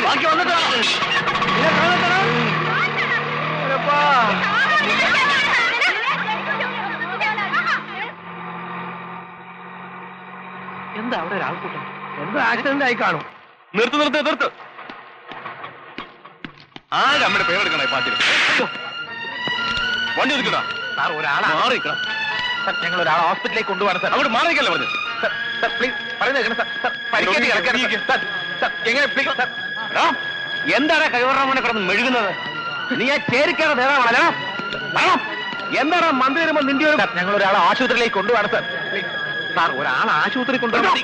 ബാക്കി വന്നിട്ടാ എന്താ അവിടെ ഒരാൾക്കൂട്ടം? എന്തോ ആക്സിഡന്റ് ആയി കാണും. നിർത്ത്. ആരുടെ അമ്മയുടെ പേരെടുക്കണേ പാട്ടിൽ? വണ്ടി ഒതുക്കണ സാർ. ഒരാളെ മാറിക്കണം. ഞങ്ങൾ ഒരാളെ ഹോസ്പിറ്റലിലേക്ക് കൊണ്ടുപോകാൻ സാർ. അവിടെ മാറിക്കല്ലേ പറഞ്ഞു. സാർ പ്ലീസ് പറയുന്നത് എങ്ങനെ പ്ലീസ് സാർ. എന്താണ് കൈവറാൻ മുന്നേ കിടന്ന് മെഴുകുന്നത്? നീ ആ ചേരിക്കാരുടെ നേതാവാണല്ലോ. എന്താണ് മന്ത്രി വരുമ്പോ നിന്റെ ഒരു ഞങ്ങൾ ഒരാളെ ആശുപത്രിയിലേക്ക് കൊണ്ടുപോകാൻ സാർ. സാർ ഒരാളെ ആശുപത്രി കൊണ്ടുപോകാൻ.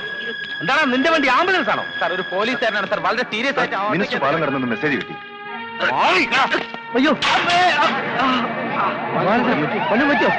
എന്താണ് നിന്റെ വണ്ടി ആംബുലൻസ് ആണോ? സാർ ഒരു പോലീസുകാരനാണ് സാർ. വളരെ സീരിയസ് ആയിട്ട് മിനിസ്റ്റർ പാലം കിടന്നു മെസ്സേജ് കിട്ടി. അയ്യോ കൊല്ലം പറ്റോ?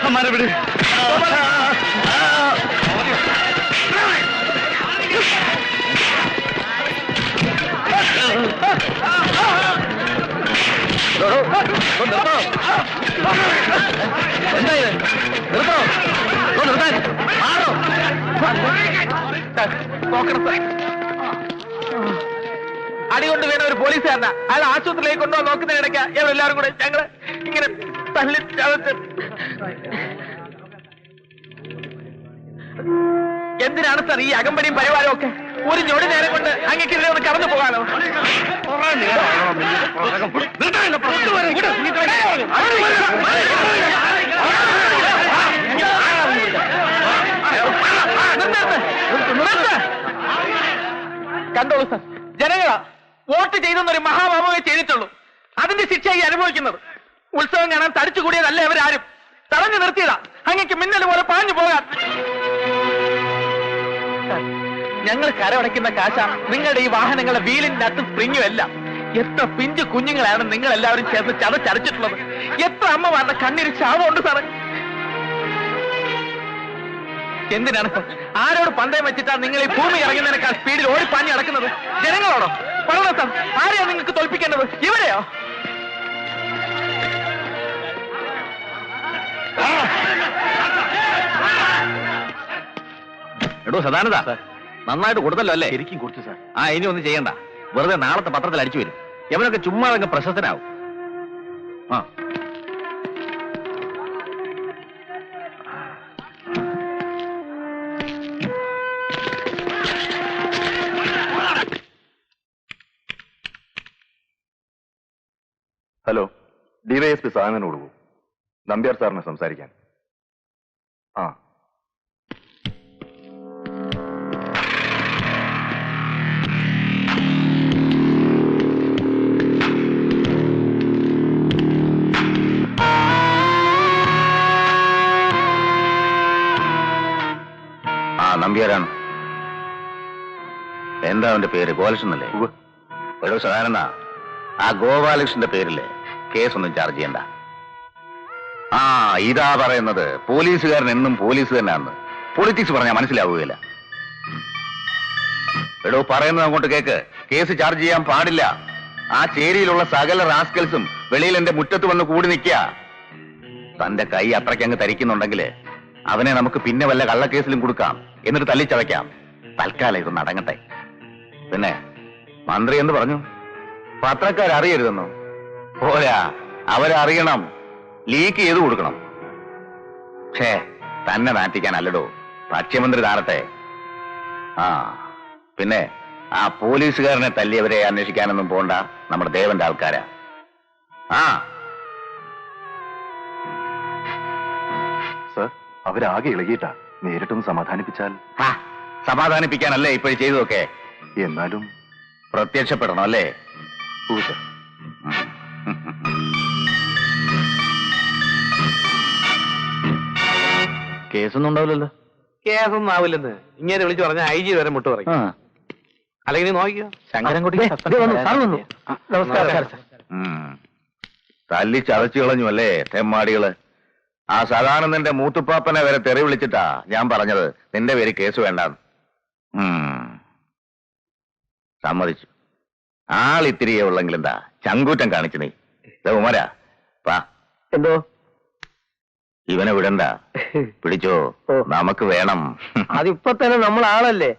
हमारे विड़ അടികൊണ്ട് വീണ ഒരു പോലീസുകാരനാ. അയാൾ ആശുപത്രിയിലേക്ക് കൊണ്ടുപോകാൻ നോക്കുന്നതിനിടയ്ക്ക് ഇവരെല്ലാരും കൂടെ ഞങ്ങള് ഇങ്ങനെ തല്ലി ചവച്ച്. എന്തിനാണ് സാർ ഈ അകമ്പടിയും പരിവാരവും ഒക്കെ? ഒരു ഞൊടി നേരം കൊണ്ട് അങ്ങേക്കെതിരെ ഒന്ന് കടന്നു പോകാനോ? കണ്ടോളൂ സാർ, ജനങ്ങളാ വോട്ട് ചെയ്തെന്നൊരു മഹാപാപമേ ചെയ്തിട്ടുള്ളൂ. അതിന്റെ ശിക്ഷയായി അനുഭവിക്കുന്നത്. ഉത്സവം കാണാൻ തടിച്ചു കൂടിയതല്ല അവരാരും. തടഞ്ഞു നിർത്തിയതാ അങ്ങക്ക് മിന്നൽ പോലെ പാഞ്ഞു പോകാൻ. ഞങ്ങൾ കരമടയ്ക്കുന്ന കാശ നിങ്ങളുടെ ഈ വാഹനങ്ങളുടെ വീലിന്റെ നട്ടും സ്പ്രിങ്ങും എല്ലാം. എത്ര പിഞ്ചു കുഞ്ഞുങ്ങളാണ് നിങ്ങൾ എല്ലാവരും ചേർന്ന് ചതച്ചടച്ചിട്ടുള്ളത്. എത്ര അമ്മമാരുടെ കണ്ണീര് ശാപമുണ്ട് സാറ്. എന്തിനാണ് സാർ? ആരോട് പന്തയം വെച്ചിട്ടാണ് നിങ്ങൾ ഈ ഭൂമി ഇറങ്ങുന്നതിനേക്കാൾ സ്പീഡിൽ ഓടിപ്പാഞ്ഞ് നടക്കുന്നത്? ജനങ്ങളോടോ? പറയണോ സാർ, ആരെയാ നിങ്ങൾക്ക് തോൽപ്പിക്കേണ്ടത്? ഇവരെയോ? എടോ സദാനന്ദ, നന്നായിട്ട് കൊടുത്തല്ലോ അല്ലേ? ശരിക്കും കൊടുത്തു സാർ. ഇനി ഒന്നും ചെയ്യണ്ട. വെറുതെ നാളത്തെ പത്രത്തിൽ അടിച്ചു വരും. എവനൊക്കെ ചുമ്മാ അങ്ങ് പ്രശസ്തനാവും. ഹലോ, ഡിവൈഎസ്പി സാധനം കൊടുക്കൂ. നമ്പ്യാർ സാറിനെ സംസാരിക്കാൻ. നമ്പ്യാരാണ്. എന്താ അവന്റെ പേര്? ഗോപാലകൃഷ്ണൻ അല്ലേ? ഒരു സദാനന്ദ, ആ ഗോപാലകൃഷ്ണന്റെ പേരില് കേസൊന്നും ചാർജ് ചെയ്യണ്ട. ഇതാ പറയുന്നത്, പോലീസുകാരൻ എന്നും പോലീസ് തന്നെയാണെന്ന്. പൊളിറ്റിക്സ് പറഞ്ഞാൽ മനസ്സിലാവുകയില്ല. എടോ, പറയുന്നത് അങ്ങോട്ട് കേക്ക്. കേസ് ചാർജ് ചെയ്യാൻ പാടില്ല. ആ ചേരിയിലുള്ള സകല റാസ്കൽസും വെളിയിൽ എന്റെ മുറ്റത്ത് വന്ന് കൂടി നിൽക്കുക. തന്റെ കൈ അത്രയ്ക്കങ്ങ് തരിക്കുന്നുണ്ടെങ്കിൽ അവനെ നമുക്ക് പിന്നെ വല്ല കള്ളക്കേസിലും കൊടുക്കാം, എന്നിട്ട് തല്ലിച്ചവയ്ക്കാം. തൽക്കാലം ഇതൊന്ന് അടങ്ങട്ടെ. പിന്നെ മന്ത്രി എന്ത് പറഞ്ഞു? പത്രക്കാരറിയരുതെന്നോ? പോരാ, അവരറിയണം, ലീക്ക് ചെയ്ത് കൊടുക്കണം. ഛേ, തന്നെ നാറ്റിക്കാനല്ലടോ, ഭക്ഷ്യമന്ത്രി താറട്ടെ. ആ പിന്നെ ആ പോലീസുകാരനെ തല്ലിയവരെ അന്വേഷിക്കാനൊന്നും പോണ്ട, നമ്മുടെ ദേവന്റെ ആൾക്കാരാ. ആ സർ, അവരാകെ ഇളകിയിട്ടാ. നേരിട്ടൊന്ന് സമാധാനിപ്പിച്ചാൽ. സമാധാനിപ്പിക്കാനല്ലേ ഇപ്പോഴും ചെയ്തതൊക്കെ. എന്നാലും പ്രത്യക്ഷപ്പെടണം അല്ലേ? സർ. കേസൊന്നും ഉണ്ടാവില്ലല്ലോ. കേസൊന്നും ആവില്ലെന്ന് ഇങ്ങനെ വിളിച്ചു പറഞ്ഞ IG വരെ മുട്ട് പറയും. അല്ലെങ്കിൽ നീ നോക്കിയോ, ശങ്കരൻകുട്ടി നമസ്കാരം. തല്ലി ചതച്ചു കളഞ്ഞു അല്ലേ തെമ്മാടികള്. ആ സദാനന്ദന്റെ മൂത്തുപ്പാപ്പനെ വരെ തെറി വിളിച്ചിട്ടാ ഞാൻ പറഞ്ഞത് നിന്റെ പേര് കേസ് വേണ്ടാന്ന്. സമ്മതിച്ചു. ആളിത്തിരിയെ ഉള്ളെങ്കിലെന്താ ചങ്കൂറ്റം കാണിച്ചു നീ. ഉമരാ പാ. എന്തോ ഇവനെ വിടണ്ട, പിടിച്ചോ, നമുക്ക് വേണം. അതിപ്പോ തന്നെ നമ്മൾ ആളല്ലേ.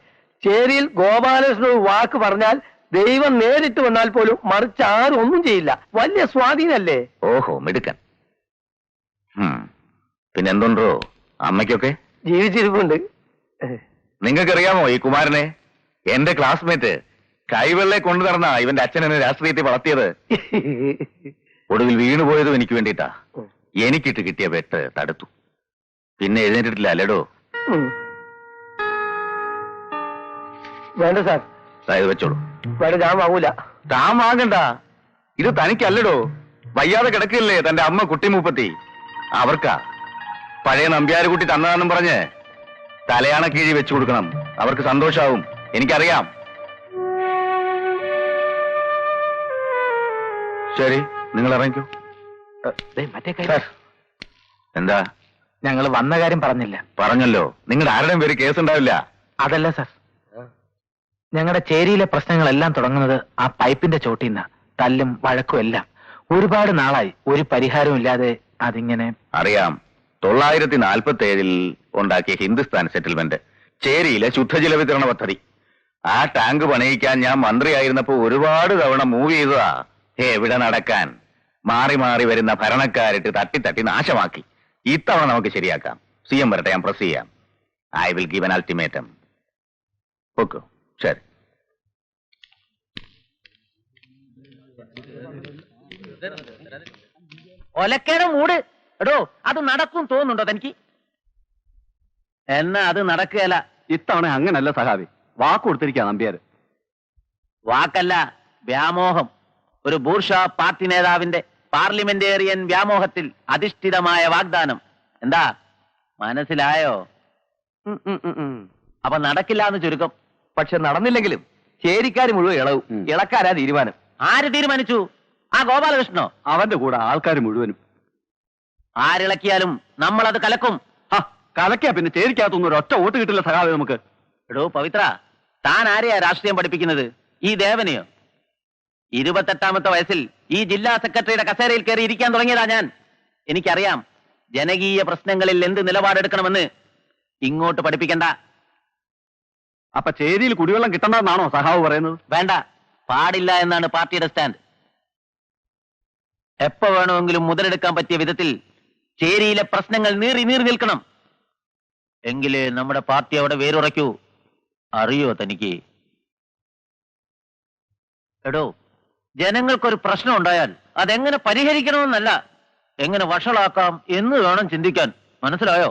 ചേരിയിൽ ഗോപാലകൃഷ്ണൻ ഒരു വാക്ക് പറഞ്ഞാൽ ദൈവം നേരിട്ട് വന്നാൽ പോലും മറിച്ച് ആരും ഒന്നും ചെയ്യില്ല. വലിയ സ്വാധീനല്ലേ. ഓഹോ, മിടുക്കൻ. പിന്നെന്തുണ്ടോ അമ്മയ്ക്കൊക്കെ? ജീവിച്ചിരിപ്പുണ്ട്. നിങ്ങൾക്കറിയാമോ ഈ കുമാരനെ? എന്റെ ക്ലാസ്മേറ്റ്. കൈവെള്ളെ കൊണ്ടു നടന്ന ഇവന്റെ അച്ഛനെ രാഷ്ട്രീയത്തിൽ വളർത്തിയത്. ഒടുവിൽ വീണുപോയതും എനിക്ക് വേണ്ടിയിട്ടാ. എനിക്കിട്ട് കിട്ടിയ വെട്ട് തടുത്തു, പിന്നെ എഴുന്നേറ്റിട്ടില്ല അല്ലടോ. വേണ്ട സാർ. ഇത് വെച്ചോളൂ. വേണ്ട, ഞാൻ വാങ്ങൂല. താൻ വാങ്ങണ്ട, ഇത് തനിക്കല്ലടോ. വയ്യാതെ കിടക്കില്ലേ തന്റെ അമ്മ കുട്ടിമൂപ്പത്തി, അവർക്കാ. പഴയ നമ്പ്യാരുകുട്ടി തന്നതാണെന്നും പറഞ്ഞ് തലയാണ കീഴി വെച്ചു കൊടുക്കണം. അവർക്ക് സന്തോഷാവും, എനിക്കറിയാം. ശരി, നിങ്ങൾ ഇറങ്ങിക്കോ. എന്താ? ഞങ്ങൾ വന്ന കാര്യം പറഞ്ഞില്ല. പറഞ്ഞല്ലോ, നിങ്ങളുടെ ആരുടെയും പേര് കേസ് ഉണ്ടാവില്ല. അതല്ല സാർ, ഞങ്ങളുടെ ചേരിയിലെ പ്രശ്നങ്ങളെല്ലാം തുടങ്ങുന്നത് ആ പൈപ്പിന്റെ ചോട്ടിന്ന തല്ലും വഴക്കും എല്ലാം. ഒരുപാട് നാളായി ഒരു പരിഹാരവും ഇല്ലാതെ അതിങ്ങനെ. അറിയാം, 947 ഉണ്ടാക്കിയ ഹിന്ദുസ്ഥാൻ സെറ്റിൽമെന്റ്, ചേരിയിലെ ശുദ്ധജല വിതരണ പദ്ധതി. ആ ടാങ്ക് പണിയിക്കാൻ ഞാൻ മന്ത്രിയായിരുന്നപ്പോ ഒരുപാട് തവണ മൂവ് ചെയ്തതാ. എവിടെ നടക്കാൻ, മാറി മാറി വരുന്ന ഭരണക്കാരിട്ട് തട്ടി തട്ടി നാശമാക്കി. ഇത്തവണ നമുക്ക് ശരിയാക്കാം. CM വരട്ടെ, ഞാൻ പ്രസ് ചെയ്യാം. I will give N ultimatum. Okay, ശരി. ഒലക്കേടെ മൂട് എടോ, അത് നടക്കും തോന്നുന്നുണ്ടോ തനിക്ക്? എന്നാ അത് നടക്കുകയല്ല. ഇത്തവണ അങ്ങനല്ല സഹാബി, വാക്ക് കൊടുത്തിരിക്കുക നമ്പ്യാര്. വാക്കല്ല, വ്യാമോഹം. ഒരു ബൂർഷാ പാർട്ടി നേതാവിന്റെ പാർലമെന്റേറിയൻ വ്യാമോഹത്തിൽ അധിഷ്ഠിതമായ വാഗ്ദാനം. എന്താ മനസ്സിലായോ? അപ്പൊ നടക്കില്ല എന്ന് ചുരുക്കം. പക്ഷെ നടന്നില്ലെങ്കിലും ചേരിക്കാര് മുഴുവൻ ഇളവും. ഇളക്കാരാ തീരുമാനം. ആര് തീരുമാനിച്ചു? ആ ഗോപാലകൃഷ്ണനോ? അവന്റെ കൂടെ ആൾക്കാർ മുഴുവനും. ആരിളക്കിയാലും നമ്മളത് കലക്കും. കലക്കാ പിന്നെ ചേരിക്കകത്തൊന്നും ഒരൊറ്റ വോട്ട് കിട്ടില്ല സഹാബി നമുക്ക്. എടോ പവിത്ര, താൻ ആരെയാ രാഷ്ട്രീയം പഠിപ്പിക്കുന്നത്? ഈ ദേവനെയോ? 28ാമത്തെ വയസ്സിൽ ഈ ജില്ലാ സെക്രട്ടറിയുടെ കസേരയിൽ കയറി ഇരിക്കാൻ തുടങ്ങിയതാ ഞാൻ. എനിക്കറിയാം ജനകീയ പ്രശ്നങ്ങളിൽ എന്ത് നിലപാടെടുക്കണമെന്ന്. ഇങ്ങോട്ട് പഠിപ്പിക്കണ്ട. അപ്പൊ ചേരിയിൽ കുടിവെള്ളം കിട്ടണ്ടെന്നാണോ സഹാബ് പറയുന്നത്? വേണ്ട, പാടില്ല എന്നാണ് പാർട്ടിയുടെ സ്റ്റാൻഡ്. എപ്പോ വേണമെങ്കിലും മുതലെടുക്കാൻ പറ്റിയ വിധത്തിൽ ചേരിയിലെ പ്രശ്നങ്ങൾ നീറി നിൽക്കണം. എങ്കിലേ നമ്മുടെ പാർട്ടി അവിടെ വേരുറയ്ക്കൂ. അറിയോ തനിക്ക്? എടോ, ജനങ്ങൾക്കൊരു പ്രശ്നം ഉണ്ടായാൽ അതെങ്ങനെ പരിഹരിക്കണമെന്നല്ല, എങ്ങനെ വഷളാക്കാം എന്ന് വേണം ചിന്തിക്കാൻ. മനസ്സിലായോ?